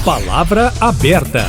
Palavra aberta.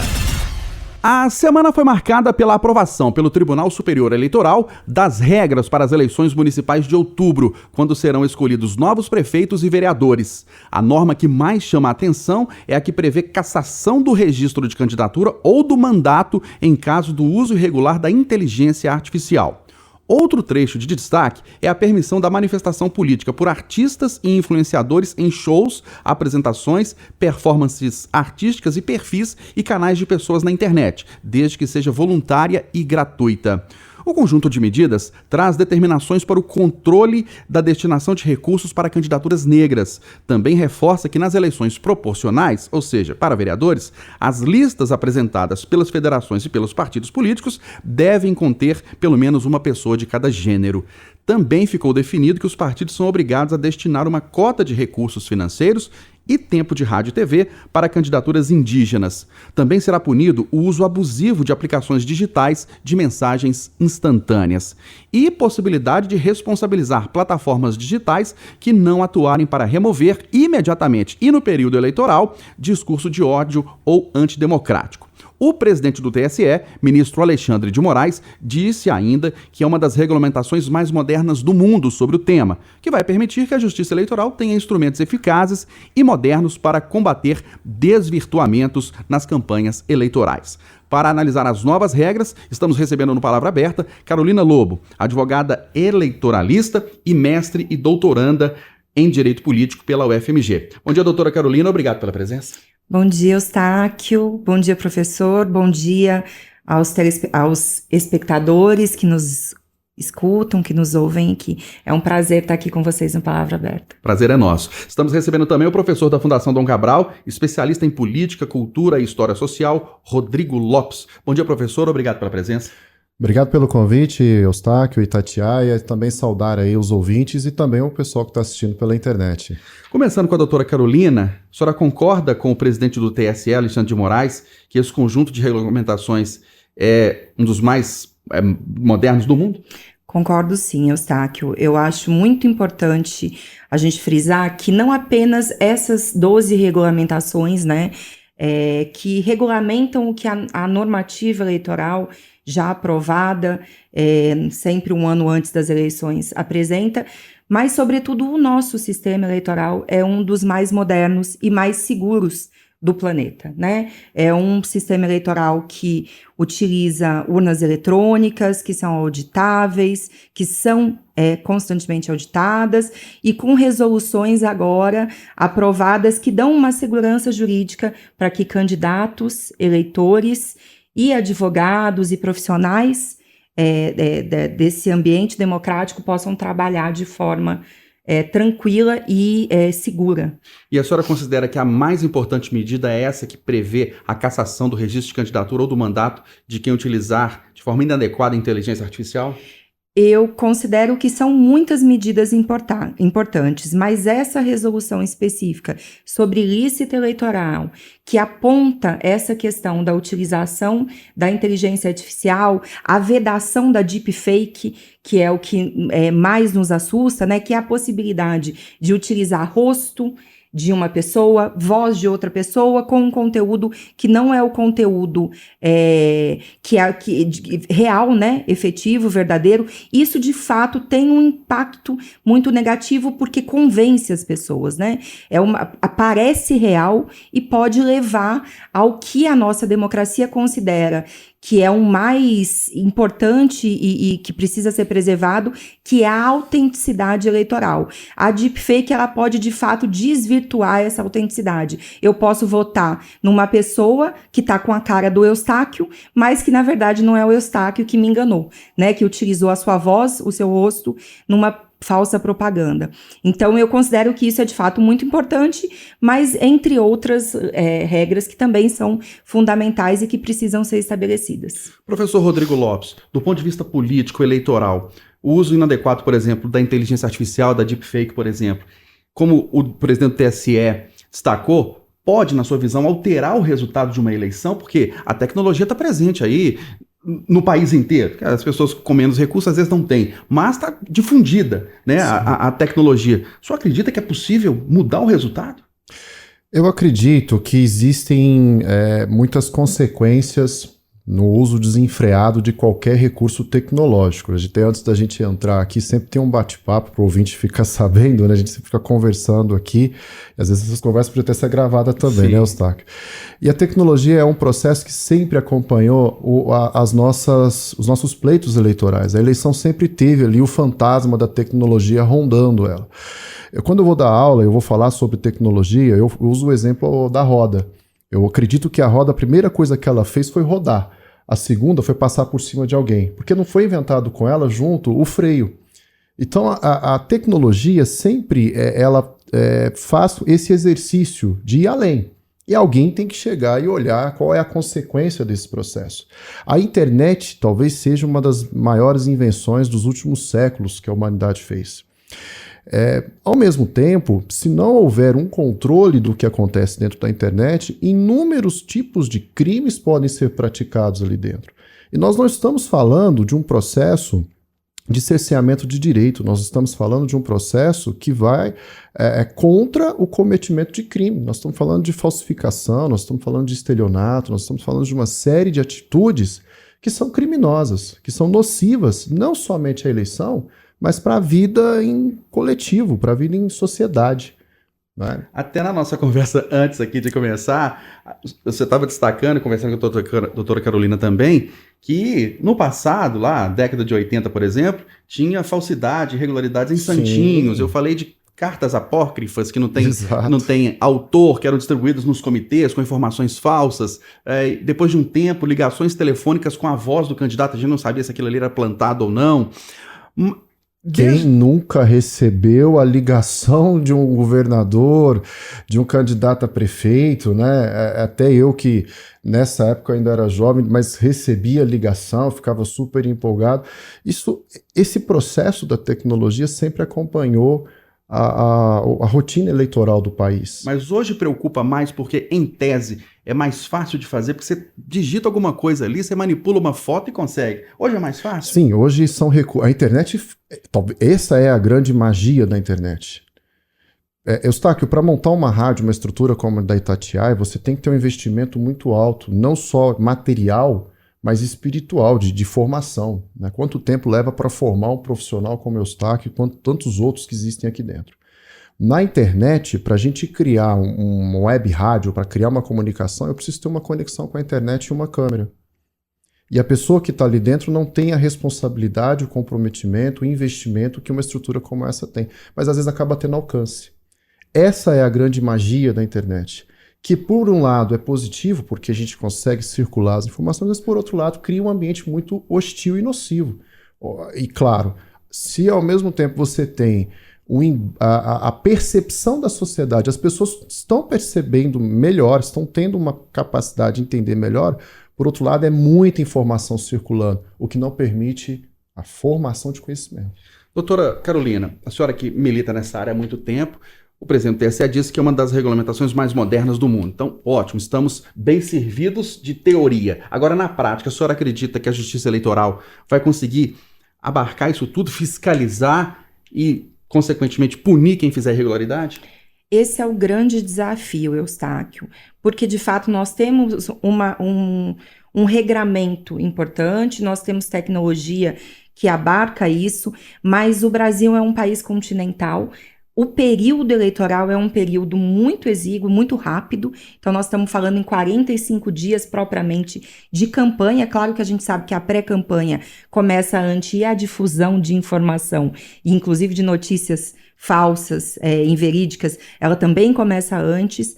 A semana foi marcada pela aprovação pelo Tribunal Superior Eleitoral das regras para as eleições municipais de outubro, quando serão escolhidos novos prefeitos e vereadores. A norma que mais chama a atenção é a que prevê cassação do registro de candidatura ou do mandato em caso do uso irregular da inteligência artificial. Outro trecho de destaque é a permissão da manifestação política por artistas e influenciadores em shows, apresentações, performances artísticas e perfis e canais de pessoas na internet, desde que seja voluntária e gratuita. O conjunto de medidas traz determinações para o controle da destinação de recursos para candidaturas negras. Também reforça que nas eleições proporcionais, ou seja, para vereadores, as listas apresentadas pelas federações e pelos partidos políticos devem conter pelo menos uma pessoa de cada gênero. Também ficou definido que os partidos são obrigados a destinar uma cota de recursos financeiros e tempo de rádio e TV para candidaturas indígenas. Também será punido o uso abusivo de aplicações digitais de mensagens instantâneas e possibilidade de responsabilizar plataformas digitais que não atuarem para remover imediatamente e no período eleitoral discurso de ódio ou antidemocrático. O presidente do TSE, ministro Alexandre de Moraes, disse ainda que é uma das regulamentações mais modernas do mundo sobre o tema, que vai permitir que a Justiça Eleitoral tenha instrumentos eficazes e modernos para combater desvirtuamentos nas campanhas eleitorais. Para analisar as novas regras, estamos recebendo no Palavra Aberta Carolina Lobo, advogada eleitoralista e mestre e doutoranda em Direito Político pela UFMG. Bom dia, doutora Carolina, obrigado pela presença. Bom dia, Eustáquio. Bom dia, professor. Bom dia aos espectadores que nos escutam, que nos ouvem aqui. É um prazer estar aqui com vocês no Palavra Aberta. Prazer é nosso. Estamos recebendo também o professor da Fundação Dom Cabral, especialista em política, cultura e história social, Rodrigo Lopes. Bom dia, professor. Obrigado pela presença. Obrigado pelo convite, Eustáquio e Itatiaia, e também saudar aí os ouvintes e também o pessoal que está assistindo pela internet. Começando com a doutora Carolina, a senhora concorda com o presidente do TSE, Alexandre de Moraes, que esse conjunto de regulamentações é um dos mais modernos do mundo? Concordo sim, Eustáquio. Eu acho muito importante a gente frisar que não apenas essas 12 regulamentações, que regulamentam o que a normativa eleitoral já aprovada, sempre um ano antes das eleições, apresenta, mas, sobretudo, o nosso sistema eleitoral é um dos mais modernos e mais seguros do planeta, né? É um sistema eleitoral que utiliza urnas eletrônicas, que são auditáveis, que são constantemente auditadas e com resoluções agora aprovadas que dão uma segurança jurídica para que candidatos, eleitores e advogados e profissionais desse ambiente democrático possam trabalhar de forma tranquila e segura. E a senhora considera que a mais importante medida é essa que prevê a cassação do registro de candidatura ou do mandato de quem utilizar de forma inadequada a inteligência artificial? Eu considero que são muitas medidas importantes, mas essa resolução específica sobre ilícito eleitoral, que aponta essa questão da utilização da inteligência artificial, a vedação da deepfake, que é o que mais nos assusta, que é a possibilidade de utilizar rosto de uma pessoa, voz de outra pessoa, com um conteúdo que não é o conteúdo real, efetivo, verdadeiro. Isso, de fato, tem um impacto muito negativo porque convence as pessoas, parece real e pode levar ao que a nossa democracia considera que é o mais importante e que precisa ser preservado, que é a autenticidade eleitoral. A deepfake, ela pode, de fato, desvirtuar essa autenticidade. Eu posso votar numa pessoa que está com a cara do Eustáquio, mas que, na verdade, não é o Eustáquio que me enganou, que utilizou a sua voz, o seu rosto, numa falsa propaganda. Então, eu considero que isso é, de fato, muito importante, mas entre outras regras que também são fundamentais e que precisam ser estabelecidas. Professor Rodrigo Lopes, do ponto de vista político, eleitoral, o uso inadequado, por exemplo, da inteligência artificial, da deepfake, por exemplo, como o presidente do TSE destacou, pode, na sua visão, alterar o resultado de uma eleição? Porque a tecnologia está presente aí no país inteiro. As pessoas com menos recursos às vezes não têm, mas está difundida, a tecnologia. O senhor acredita que é possível mudar o resultado? Eu acredito que existem muitas consequências no uso desenfreado de qualquer recurso tecnológico. Até antes da gente entrar aqui, sempre tem um bate-papo para o ouvinte ficar sabendo, né? A gente sempre fica conversando aqui, e às vezes essas conversas podem até ser gravadas também, sim, né, Eustáquio? E a tecnologia é um processo que sempre acompanhou os nossos pleitos eleitorais. A eleição sempre teve ali o fantasma da tecnologia rondando ela. Quando eu vou dar aula, eu vou falar sobre tecnologia, eu uso o exemplo da roda. Eu acredito que a roda, a primeira coisa que ela fez foi rodar. A segunda foi passar por cima de alguém, porque não foi inventado com ela junto o freio. Então a tecnologia sempre faz esse exercício de ir além. E alguém tem que chegar e olhar qual é a consequência desse processo. A internet talvez seja uma das maiores invenções dos últimos séculos que a humanidade fez. Ao mesmo tempo, se não houver um controle do que acontece dentro da internet, inúmeros tipos de crimes podem ser praticados ali dentro. E nós não estamos falando de um processo de cerceamento de direito, nós estamos falando de um processo que vai contra o cometimento de crime. Nós estamos falando de falsificação, nós estamos falando de estelionato, nós estamos falando de uma série de atitudes que são criminosas, que são nocivas, não somente à eleição, mas para a vida em coletivo, para a vida em sociedade. Né? Até na nossa conversa antes aqui de começar, você estava destacando, conversando com a doutora Carolina também, que no passado, lá, década de 80, por exemplo, tinha falsidade, irregularidades em santinhos. Sim. Eu falei de cartas apócrifas que não tem autor, que eram distribuídas nos comitês com informações falsas. Depois de um tempo, ligações telefônicas com a voz do candidato, a gente não sabia se aquilo ali era plantado ou não. Quem nunca recebeu a ligação de um governador, de um candidato a prefeito, né? Até eu que nessa época ainda era jovem, mas recebia ligação, ficava super empolgado. Esse processo da tecnologia sempre acompanhou a rotina eleitoral do país. Mas hoje preocupa mais porque, em tese, é mais fácil de fazer, porque você digita alguma coisa ali, você manipula uma foto e consegue. Hoje é mais fácil? Sim, hoje são recursos. A internet, essa é a grande magia da internet. Eustáquio, para montar uma rádio, uma estrutura como a da Itatiaia, você tem que ter um investimento muito alto, não só material, mas espiritual, de formação. Né? Quanto tempo leva para formar um profissional como Eustáquio, quanto tantos outros que existem aqui dentro. Na internet, para a gente criar um web rádio, para criar uma comunicação, eu preciso ter uma conexão com a internet e uma câmera. E a pessoa que está ali dentro não tem a responsabilidade, o comprometimento, o investimento que uma estrutura como essa tem. Mas às vezes acaba tendo alcance. Essa é a grande magia da internet. Que por um lado é positivo, porque a gente consegue circular as informações, mas por outro lado cria um ambiente muito hostil e nocivo. E claro, se ao mesmo tempo você tem a percepção da sociedade, as pessoas estão percebendo melhor, estão tendo uma capacidade de entender melhor, por outro lado é muita informação circulando, o que não permite a formação de conhecimento. Doutora Carolina, a senhora que milita nessa área há muito tempo, o presidente do TSE disse que é uma das regulamentações mais modernas do mundo. Então, ótimo, estamos bem servidos de teoria. Agora, na prática, a senhora acredita que a Justiça Eleitoral vai conseguir abarcar isso tudo, fiscalizar e, consequentemente, punir quem fizer irregularidade? Esse é o grande desafio, Eustáquio, porque, de fato, nós temos um regramento importante, nós temos tecnologia que abarca isso, mas o Brasil é um país continental. O período eleitoral é um período muito exíguo, muito rápido, então nós estamos falando em 45 dias propriamente de campanha. Claro que a gente sabe que a pré-campanha começa antes e a difusão de informação, inclusive de notícias falsas, inverídicas, ela também começa antes.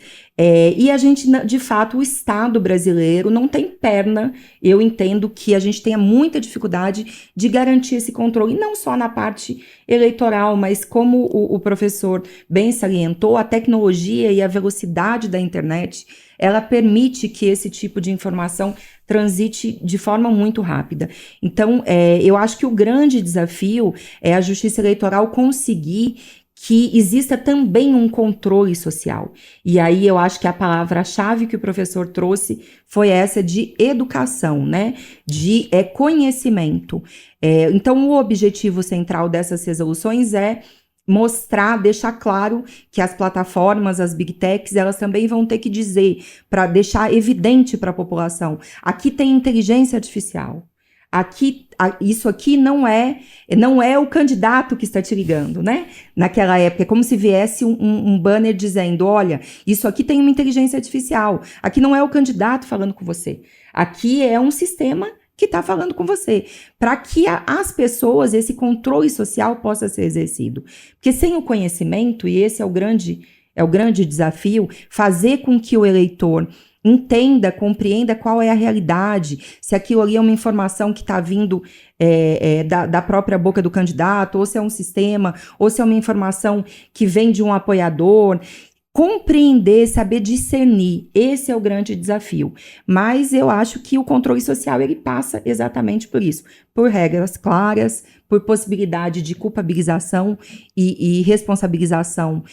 E a gente, de fato, o Estado brasileiro não tem perna. Eu entendo que a gente tenha muita dificuldade de garantir esse controle, não só na parte eleitoral, mas como o professor bem salientou, a tecnologia e a velocidade da internet, ela permite que esse tipo de informação transite de forma muito rápida. Então, eu acho que o grande desafio é a Justiça Eleitoral conseguir que exista também um controle social. E aí eu acho que a palavra-chave que o professor trouxe foi essa de educação, né? De conhecimento. Então, o objetivo central dessas resoluções é mostrar, deixar claro que as plataformas, as big techs, elas também vão ter que dizer, para deixar evidente para a população, aqui tem inteligência artificial. Isso aqui não é o candidato que está te ligando, né? Naquela época, é como se viesse um banner dizendo, olha, isso aqui tem uma inteligência artificial, aqui não é o candidato falando com você, aqui é um sistema que está falando com você, para que as pessoas, esse controle social possa ser exercido. Porque sem o conhecimento, e esse é o grande desafio, fazer com que o eleitor entenda, compreenda qual é a realidade, se aquilo ali é uma informação que está vindo da própria boca do candidato, ou se é um sistema, ou se é uma informação que vem de um apoiador. Compreender, saber discernir, esse é o grande desafio. Mas eu acho que o controle social, ele passa exatamente por isso, por regras claras, por possibilidade de culpabilização e responsabilização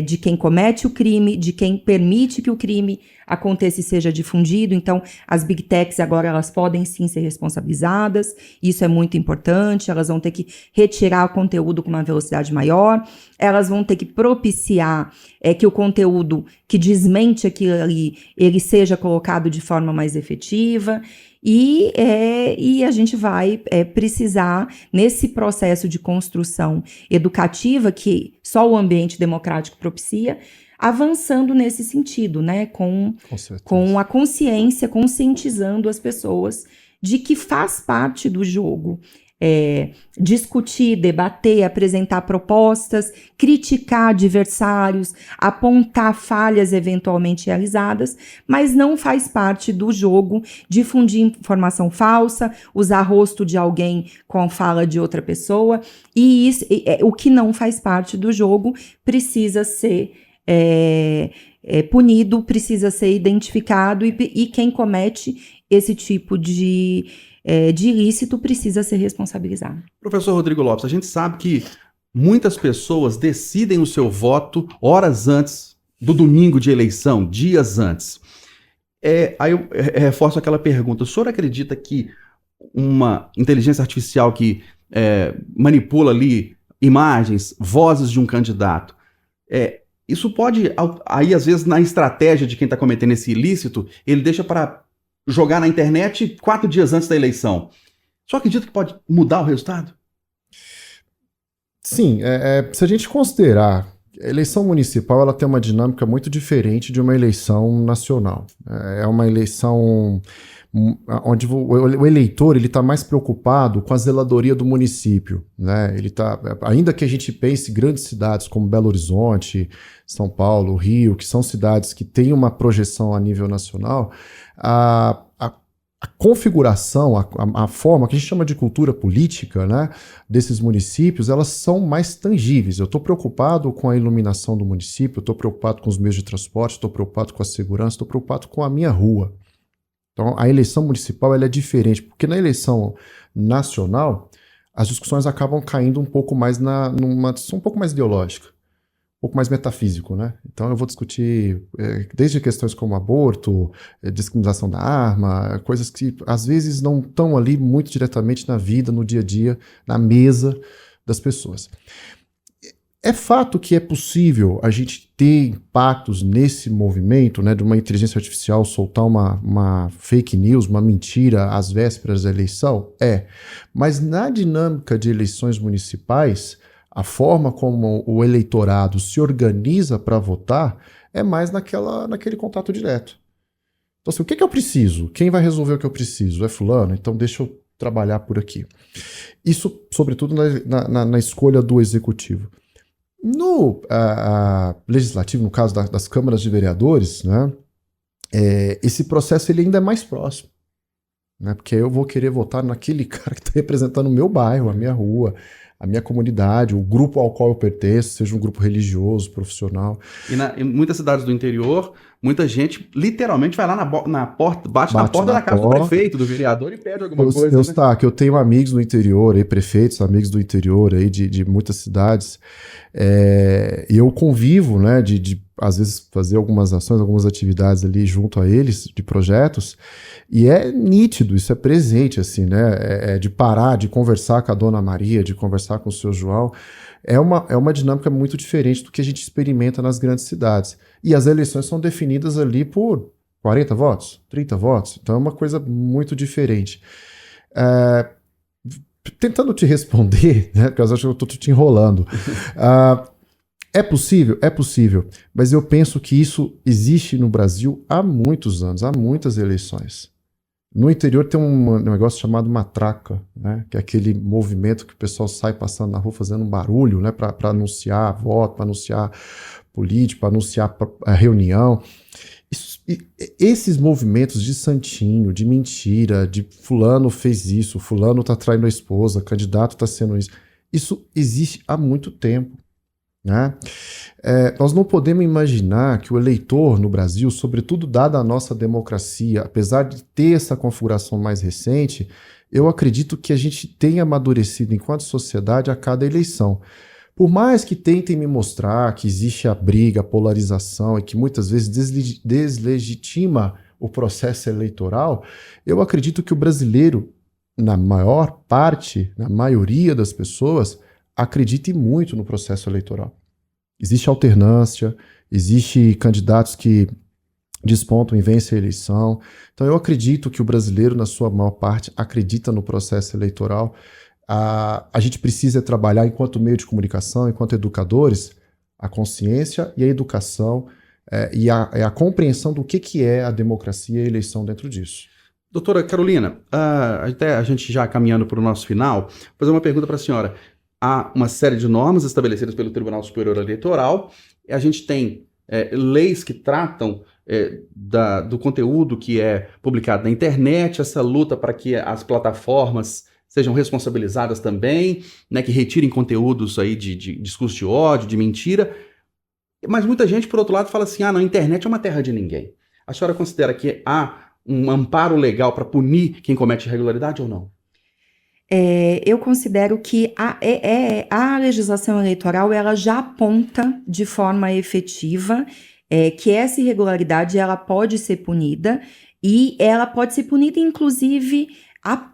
de quem comete o crime, de quem permite que o crime aconteça e seja difundido. Então, as big techs agora, elas podem sim ser responsabilizadas, isso é muito importante, elas vão ter que retirar o conteúdo com uma velocidade maior, elas vão ter que propiciar que o conteúdo que desmente aquilo ali, ele seja colocado de forma mais efetiva. E a gente vai precisar, nesse processo de construção educativa que só o ambiente democrático propicia, avançando nesse sentido, né? Com a consciência, conscientizando as pessoas de que faz parte do jogo. Discutir, debater, apresentar propostas, criticar adversários, apontar falhas eventualmente realizadas, mas não faz parte do jogo difundir informação falsa, usar rosto de alguém com a fala de outra pessoa, e isso, o que não faz parte do jogo precisa ser punido, precisa ser identificado, e quem comete esse tipo de ilícito precisa ser responsabilizado. Professor Rodrigo Lopes, a gente sabe que muitas pessoas decidem o seu voto horas antes do domingo de eleição, dias antes. Aí eu reforço aquela pergunta, o senhor acredita que uma inteligência artificial que manipula ali imagens, vozes de um candidato, isso pode, aí às vezes na estratégia de quem está cometendo esse ilícito, ele deixa para jogar na internet 4 dias antes da eleição. Só acredita que pode mudar o resultado? Sim, se a gente considerar, a eleição municipal ela tem uma dinâmica muito diferente de uma eleição nacional. É uma eleição onde o eleitor está mais preocupado com a zeladoria do município, né? Ainda que a gente pense em grandes cidades como Belo Horizonte, São Paulo, Rio, que são cidades que têm uma projeção a nível nacional, a configuração, a forma que a gente chama de cultura política, né, desses municípios, elas são mais tangíveis. Eu estou preocupado com a iluminação do município, eu estou preocupado com os meios de transporte, estou preocupado com a segurança, estou preocupado com a minha rua. Então, a eleição municipal ela é diferente, porque na eleição nacional, as discussões acabam caindo um pouco mais numa discussão um pouco mais ideológica, um pouco mais metafísico, né? Então eu vou discutir desde questões como aborto, discriminação da arma, coisas que às vezes não estão ali muito diretamente na vida, no dia a dia, na mesa das pessoas. É fato que é possível a gente ter impactos nesse movimento, né, de uma inteligência artificial soltar uma fake news, uma mentira às vésperas da eleição? Mas na dinâmica de eleições municipais, a forma como o eleitorado se organiza para votar é mais naquele contato direto. Então, assim, o que eu preciso? Quem vai resolver o que eu preciso? É fulano? Então deixa eu trabalhar por aqui. Isso, sobretudo, na escolha do executivo. No legislativo, no caso das câmaras de vereadores, né, esse processo ele ainda é mais próximo, né, porque eu vou querer votar naquele cara que está representando o meu bairro, a minha rua, a minha comunidade, o grupo ao qual eu pertenço, seja um grupo religioso, profissional. E em muitas cidades do interior, muita gente literalmente vai lá na porta, bate na porta da casa do prefeito, do vereador e pede alguma coisa. Que eu tenho amigos no interior, aí, prefeitos, amigos do interior aí, de muitas cidades, e eu convivo, né, de às vezes fazer algumas ações, algumas atividades ali junto a eles, de projetos, e é nítido, isso é presente, assim, né, de parar, de conversar com a Dona Maria, de conversar conversar com o seu João, é uma dinâmica muito diferente do que a gente experimenta nas grandes cidades. E as eleições são definidas ali por 40 votos, 30 votos, então é uma coisa muito diferente. Tentando te responder, né, porque eu acho que eu estou te enrolando. É possível? É possível. Mas eu penso que isso existe no Brasil há muitos anos, há muitas eleições. No interior tem um negócio chamado matraca, né, que é aquele movimento que o pessoal sai passando na rua fazendo um barulho, né, para anunciar voto, para anunciar político, para anunciar a reunião. Esses movimentos de santinho, de mentira, de fulano fez isso, fulano está traindo a esposa, candidato está sendo isso existe há muito tempo. Né? Nós não podemos imaginar que o eleitor no Brasil, sobretudo dada a nossa democracia, apesar de ter essa configuração mais recente, eu acredito que a gente tenha amadurecido enquanto sociedade a cada eleição. Por mais que tentem me mostrar que existe a briga, a polarização e que muitas vezes deslegitima o processo eleitoral, eu acredito que o brasileiro, na maior parte, na maioria das pessoas, acredite muito no processo eleitoral. Existe alternância, existe candidatos que despontam e vencem a eleição. Então eu acredito que o brasileiro, na sua maior parte, acredita no processo eleitoral. A gente precisa trabalhar enquanto meio de comunicação, enquanto educadores, a consciência e a educação e a compreensão do que é a democracia e a eleição dentro disso. Doutora Carolina, até a gente já caminhando para o nosso final, vou fazer uma pergunta para a senhora. Há uma série de normas estabelecidas pelo Tribunal Superior Eleitoral, a gente tem leis que tratam do conteúdo que é publicado na internet, essa luta para que as plataformas sejam responsabilizadas também, né, que retirem conteúdos aí de discurso de ódio, de mentira, mas muita gente, por outro lado, fala assim, não, a internet é uma terra de ninguém. A senhora considera que há um amparo legal para punir quem comete irregularidade ou não? Eu considero que a legislação eleitoral ela já aponta de forma efetiva que essa irregularidade ela pode ser punida e ela pode ser punida inclusive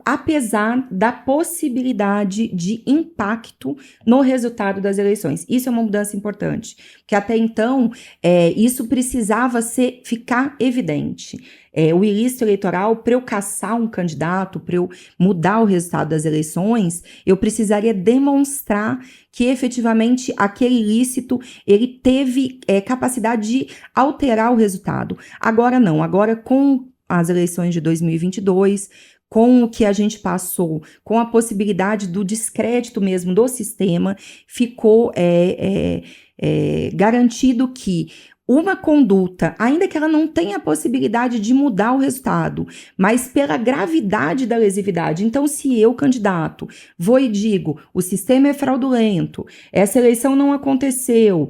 apesar da possibilidade de impacto no resultado das eleições. Isso é uma mudança importante, porque até então isso precisava ficar evidente. O ilícito eleitoral, para eu caçar um candidato, para eu mudar o resultado das eleições, eu precisaria demonstrar que efetivamente aquele ilícito ele teve capacidade de alterar o resultado. Agora não, agora com as eleições de 2022, com o que a gente passou, com a possibilidade do descrédito mesmo do sistema, ficou garantido que uma conduta, ainda que ela não tenha a possibilidade de mudar o resultado, mas pela gravidade da lesividade. Então, se eu, candidato, vou e digo, o sistema é fraudulento, essa eleição não aconteceu,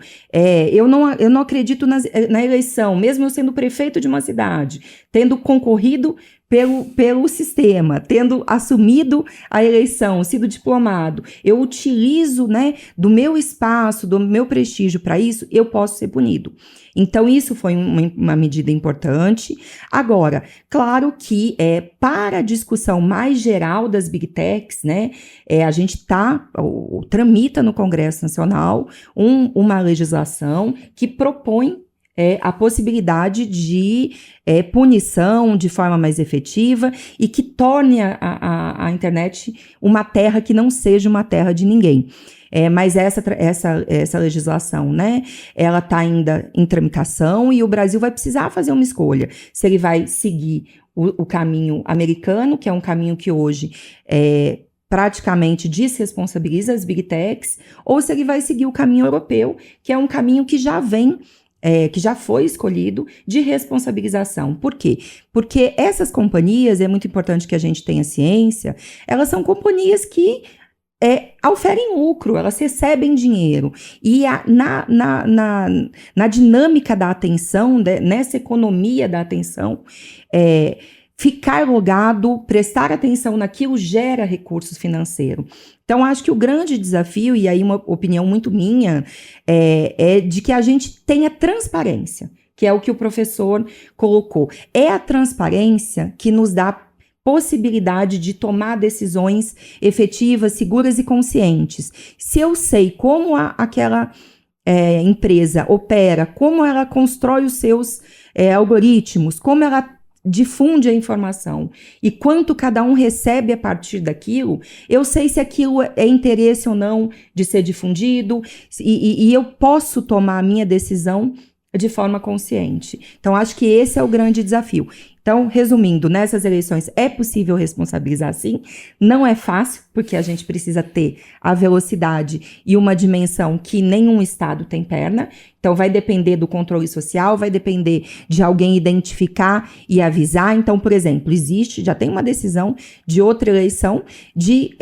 eu não acredito na eleição, mesmo eu sendo prefeito de uma cidade, tendo concorrido pelo sistema, tendo assumido a eleição, sido diplomado, eu utilizo, né, do meu espaço, do meu prestígio para isso, eu posso ser punido. Então, isso foi uma medida importante. Agora, claro que para a discussão mais geral das Big Techs, né, a gente tramita no Congresso Nacional uma legislação que propõe a possibilidade de punição de forma mais efetiva e que torne a internet uma terra que não seja uma terra de ninguém. Mas essa legislação, né, ela está ainda em tramitação e o Brasil vai precisar fazer uma escolha. Se ele vai seguir o caminho americano, que é um caminho que hoje praticamente desresponsabiliza as Big Techs, ou se ele vai seguir o caminho europeu, que é um caminho que já vem que já foi escolhido de responsabilização. Por quê? Porque essas companhias, é muito importante que a gente tenha ciência, elas são companhias que oferem lucro, elas recebem dinheiro. E na dinâmica da atenção, nessa economia da atenção, ficar logado, prestar atenção naquilo gera recursos financeiros. Então, acho que o grande desafio, e aí uma opinião muito minha, é de que a gente tenha transparência, que é o que o professor colocou. É a transparência que nos dá possibilidade de tomar decisões efetivas, seguras e conscientes. Se eu sei como aquela empresa opera, como ela constrói os seus algoritmos, como ela difunde a informação e quanto cada um recebe a partir daquilo, eu sei se aquilo é interesse ou não de ser difundido e eu posso tomar a minha decisão de forma consciente. Então, acho que esse é o grande desafio. Então, resumindo, nessas eleições é possível responsabilizar sim, não é fácil, porque a gente precisa ter a velocidade e uma dimensão que nenhum Estado tem perna, então vai depender do controle social, vai depender de alguém identificar e avisar. Então, por exemplo, já tem uma decisão de outra eleição de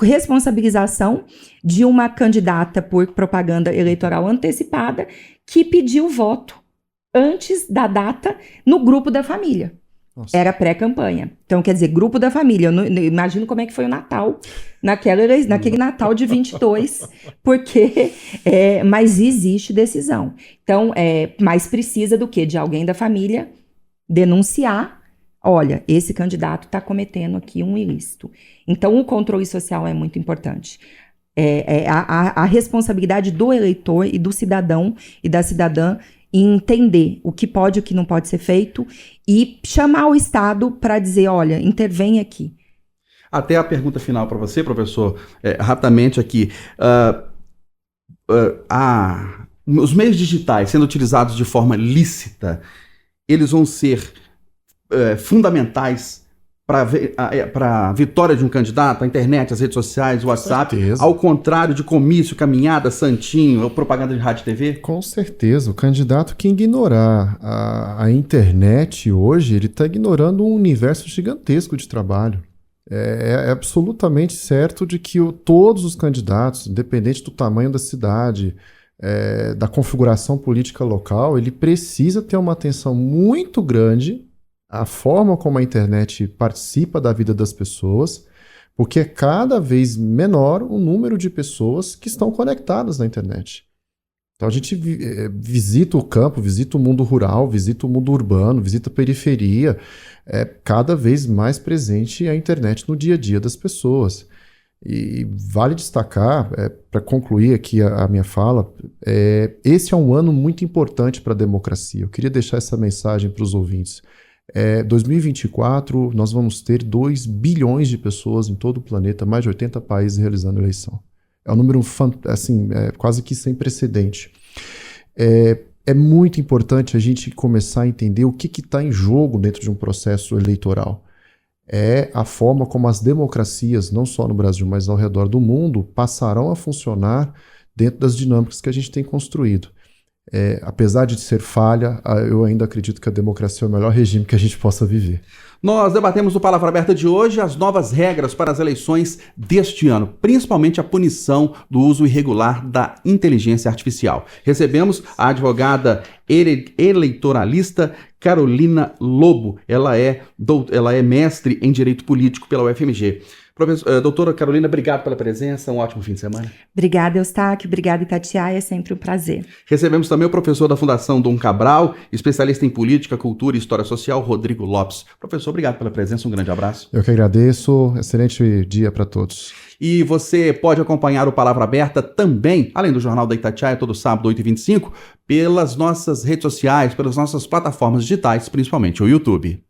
responsabilização de uma candidata por propaganda eleitoral antecipada que pediu voto antes da data no grupo da família. Nossa. Era pré-campanha. Então, quer dizer, grupo da família. Eu imagino como é que foi o Natal, naquele Natal de 22, porque... mas existe decisão. Então, mais precisa do quê? De alguém da família denunciar, olha, esse candidato está cometendo aqui um ilícito. Então, o controle social é muito importante. A responsabilidade do eleitor e do cidadão e da cidadã em entender o que pode e o que não pode ser feito e chamar o Estado para dizer, olha, intervém aqui. Até a pergunta final para você, professor, rapidamente aqui. Os meios digitais sendo utilizados de forma lícita, eles vão ser fundamentais para a vitória de um candidato, a internet, as redes sociais, o WhatsApp, ao contrário de comício, caminhada, santinho, propaganda de rádio e TV? Com certeza. O candidato que ignorar a internet hoje, ele está ignorando um universo gigantesco de trabalho. É absolutamente certo de que todos os candidatos, independente do tamanho da cidade, da configuração política local, ele precisa ter uma atenção muito grande a forma como a internet participa da vida das pessoas, porque é cada vez menor o número de pessoas que estão conectadas na internet. Então a gente visita o campo, visita o mundo rural, visita o mundo urbano, visita a periferia, é cada vez mais presente a internet no dia a dia das pessoas. E vale destacar, para concluir aqui a minha fala, esse é um ano muito importante para a democracia. Eu queria deixar essa mensagem para os ouvintes. 2024, nós vamos ter 2 bilhões de pessoas em todo o planeta, mais de 80 países realizando eleição. É um número assim, quase que sem precedente. É muito importante a gente começar a entender o que está em jogo dentro de um processo eleitoral. É a forma como as democracias, não só no Brasil, mas ao redor do mundo, passarão a funcionar dentro das dinâmicas que a gente tem construído. Apesar de ser falha, eu ainda acredito que a democracia é o melhor regime que a gente possa viver. Nós debatemos no Palavra Aberta de hoje as novas regras para as eleições deste ano, principalmente a punição do uso irregular da inteligência artificial. Recebemos a advogada eleitoralista Carolina Lobo. Ela é mestre em Direito Político pela UFMG. Doutora Carolina, obrigado pela presença, um ótimo fim de semana. Obrigada, Eustáquio, obrigada, Itatiaia, é sempre um prazer. Recebemos também o professor da Fundação Dom Cabral, especialista em Política, Cultura e História Social, Rodrigo Lopes. Professor, obrigado pela presença, um grande abraço. Eu que agradeço, excelente dia para todos. E você pode acompanhar o Palavra Aberta também, além do Jornal da Itatiaia, todo sábado, 8h25, pelas nossas redes sociais, pelas nossas plataformas digitais, principalmente o YouTube.